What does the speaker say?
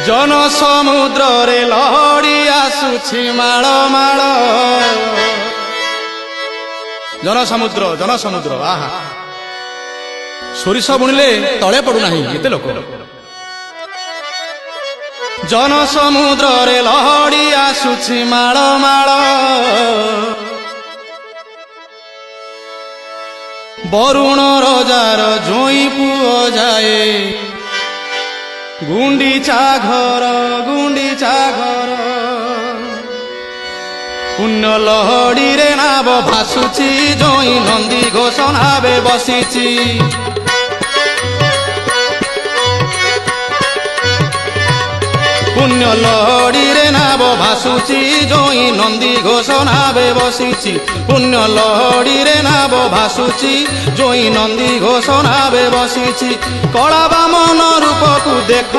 जन समुद्र रे लहड़ी आसुछि माळ माळ जन समुद्र आहा सोरिष बुणिले तले पड़ुना एते लोक जन समुद्र रे लहड़ी आसुछि माळ माळ बरुण रजार जोई पुओ जाए गुंडीचा घर पुण्य लहड़ी रे नाव भासुची जोई नंदी घोषणावे बसीची पुण्य लहड़ी रे नाव भासुची जोई नंदी घोषणावे बसीची पुण्य लहड़ी रे नाव भासुची जोई नंदी घोषणावे बसीची कला बामन रूप को देख